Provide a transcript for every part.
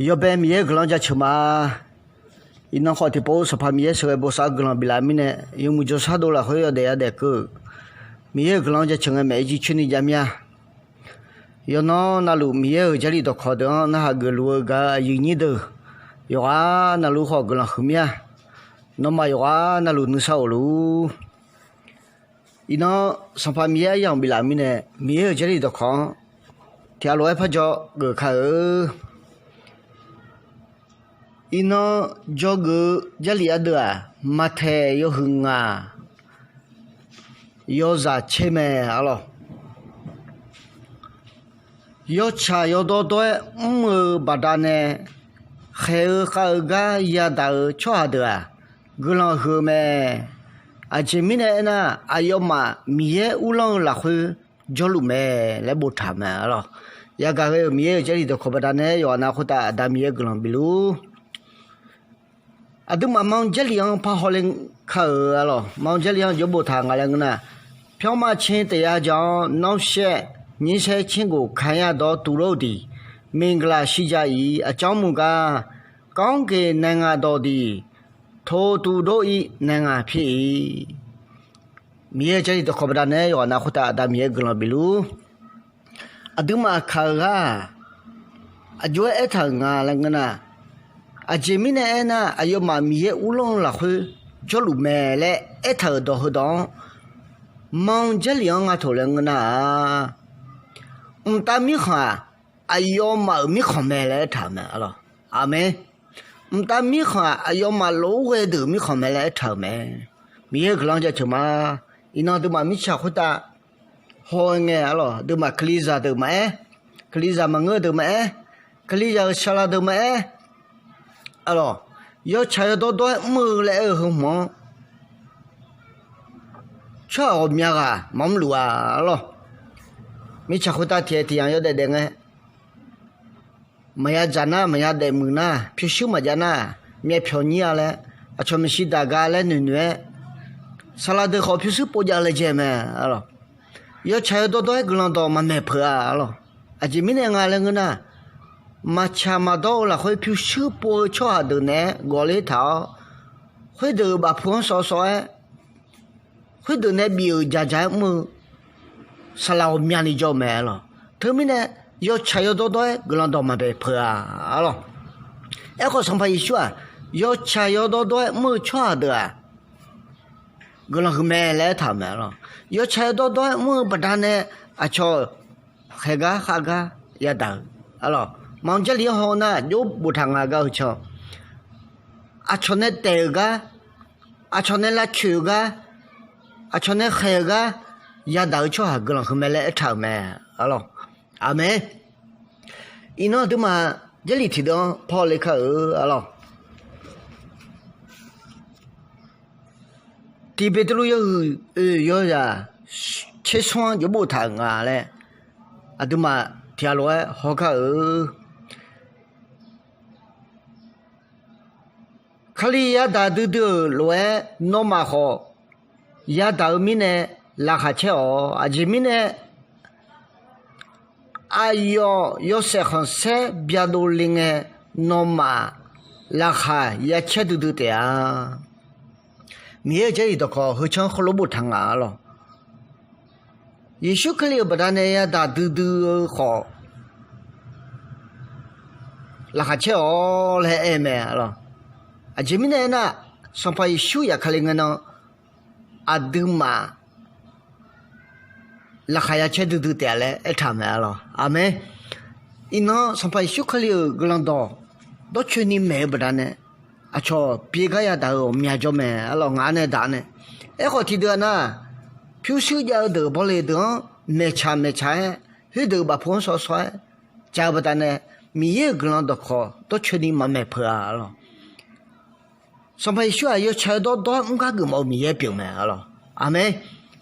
要被米格朗家吃嘛，伊那好的包是怕米是个包啥格朗比拉米呢？有木就啥多了，会要得要得个，米格朗家吃个每季去你家米啊，要那路米家里头考的那哈个路个有你的，有啊那路好格朗后面啊，那么有啊那路你少路。伊那上怕米样比拉米呢，米家里头考，条路还怕叫个看伊那叫个家里ada马太有很啊，有啥车没啊咯？有车有多多，巴达呢，还个也到车的啊，个人喝没？啊，前面呢，啊要嘛米乌龙拉回叫路没来不他们咯？也个米家里头可不达呢，要拿回达达米个人比如。ada mamang jali yang paholing kau alo, mau jali yang jobo thang alang na, piao ma chen te ya jang nau she, ni she chen go kaya do turo di, mingla shi ja yi, a jang mu ga, kong ke nanga do di, to tu do yi nanga pi. Mie jali to kobra ne yo na khuta ada mie glan bilu. Ada ma kha a jo e thang alang na. à chỉ mình này na ayo mà mía ulong là hơi cho lũ mẹ lẽ ít thở đó hơi đó mong chỉ liang à thôi lần na ta mi khá ayo mà mi khá mẹ lẽ thở mẹ alo amen ta mi khá ayo mà lỗ cái được mi khá mẹ lẽ thở mẹ mía cái lòng cho mà ina từ mà mi chả khuyết ta hồi nghe alo từ mà kliza từ mẹ kliza mà ngơ từ mẹ kliza sala từ mẹ alo, yo chạy đó mưa lẽ ở không mà, cho ở nhà à, mắm lúa alo, mi chắc hồi ta thiệt anh yo để nghe, mày jana mày để mưa na, phía sau mà jana, mày phiêu nhia lẽ, à cho mình xí đá gà lẽ nửa, salad họ phía sau bỏ ra lẽ chứ mà, alo, yo chạy đó cái đó mà mẹ phơi alo, à chỉ mình nghe lẽ nghe na. mà cha mà đâu là hơi phiêu sư bồi cho được nè gọi lấy thảo hơi được bà phun soi soi hơi được nè biểu giá giá mưa sao lao mian đi cho mẹ lo thứ mình nè yo chạy yo đó cái lần đó mà bị phơi à lo em có xong phải ý à yo chạy yo đó mưa cho được à cái lần mẹ lấy thảo mẹ lo yo chạy đó mưa bắt đầu nè à cho khai gà ya đào alo mong cho liêu hồ na giúp bù thằng à gạo cho à cho nên tè ga à cho nên là chữ ga à cho nên khai ga ya đào cho hà cái lòng không mẹ lẽ thảo mẹ alo amen ino tu mà cái lý thì đó Paul lấy khởi alo thì bây giờ yo ya chế xoan giúp bù thằng à lẽ à tu mà theo lối họ khởi khali ya da du loe no ma ho ya da mi ne la kha che o a ji mi ne ayo yo se khon se bia do ling e no ma la kha ya che du te a mi ye je do ko hu chang khlo bu thang a lo Yeshu khali ba da ne ya da du ho la kha che o le e me lo à chỉ mình này na xong phải sưu ya khai ngân nó aduma là khai chết được tiền lẽ ở tham à lo amen ino xong phải sưu khai cái lần đó đó chuyện này mẹ bữa nay à cho biết cái ya đâu mẹ cho mẹ alo ngã này đã này ấy họ thì được na phiêu sưu ya được bao nhiêu đó mẹ cha hết được bà phun soi soi cha bữa nay mi cái lần đó khó đó chuyện này mà mẹ phơi à lo xong phải sửa yo chạy đó không có cái màu mía biểu mẹ alo amen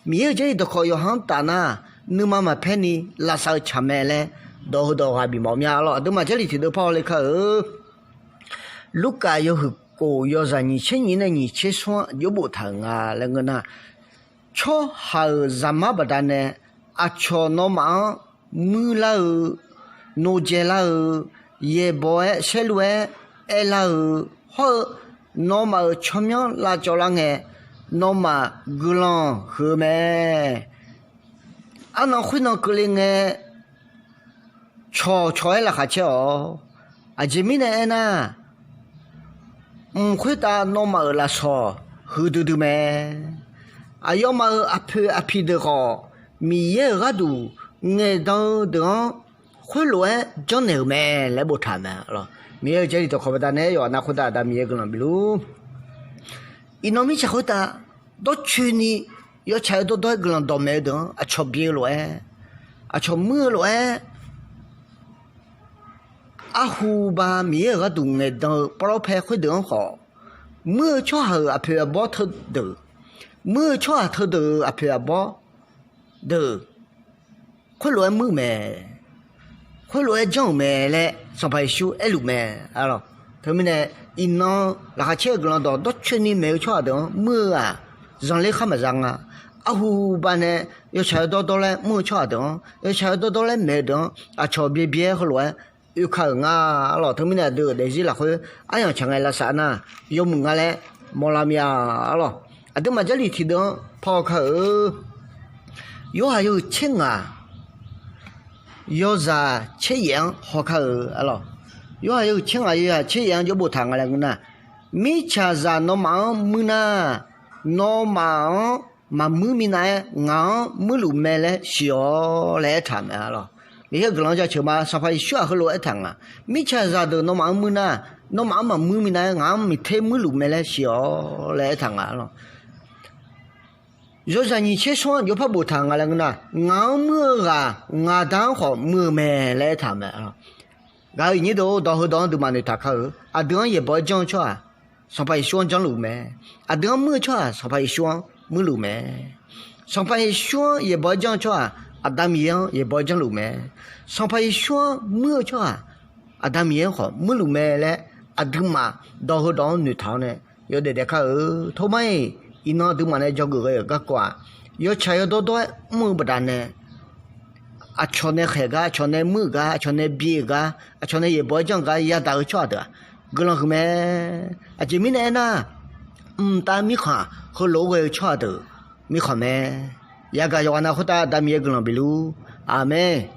mía cái đó có yo hàng ta na nếu mà penny là sao chả mẹ lẽ đó hay bị màu mía alo đó mà cái gì thì đó Paul lấy khởi lúc cả yo cô yo ra nhị chế nhị này nhị chế xoa yo bộ thằng à là người na cho hào zama bữa nay à cho nó mà mưa la nô chế la 也不写路哎啦好那么全面拉叫人哎那么个人和咩啊那会那个人哎瞧了下去哦啊这面呢那会打那么拉说和嘟嘟咩啊要么阿皮的好米也个都爱到的会乱讲那咩来不谈咩了米也这里头好不大呢要那会打米也个人比如伊那米吃会打到去年要吃到个人到没的啊吃别了啊吃么了啊胡吧米也个都爱到不老拍会的好么吃好啊拍不头的么吃头的啊拍不的会乱么咩会乱讲咩嘞上排修一路咩啊咯他们呢一弄那下车个人到去年没有吃的么啊让你看么让啊啊胡吧呢要吃到嘞么吃的要吃到嘞没的啊吃别和乱又看啊咯他们呢都那些那会哎呀像哎那啥呢有么个嘞莫拉米啊咯啊他们这里提的跑口有还有钱啊有啥钱样好看啊咯有还有钱啊有啊钱样就不谈了个呢没钱啥那忙么呢那忙嘛么咪呢俺么路没嘞小来谈啊咯你个人家去嘛上发学和路一谈啊没钱啥的那忙么呢那忙嘛么咪呢俺没太么路没嘞小来谈啊咯若是你去说就怕不谈啊了个呢俺么啊俺当好么没来谈没啊然后你都到后当都嘛你他考啊等也不讲出啊上发学讲路没啊等么出啊上发学么路没上发学也不讲出啊啊当面也不讲路没上发学么出啊啊当面好么路没嘞啊等嘛到后当你谈呢有的考头没伊那都嘛呢叫个瓜要吃要多么不单呢啊吃那海个吃那么个吃那鳖个啊吃那也不讲个也打吃的个人后面啊这面呢但米看和老个吃的米看没也个要那好大米个人比如阿妹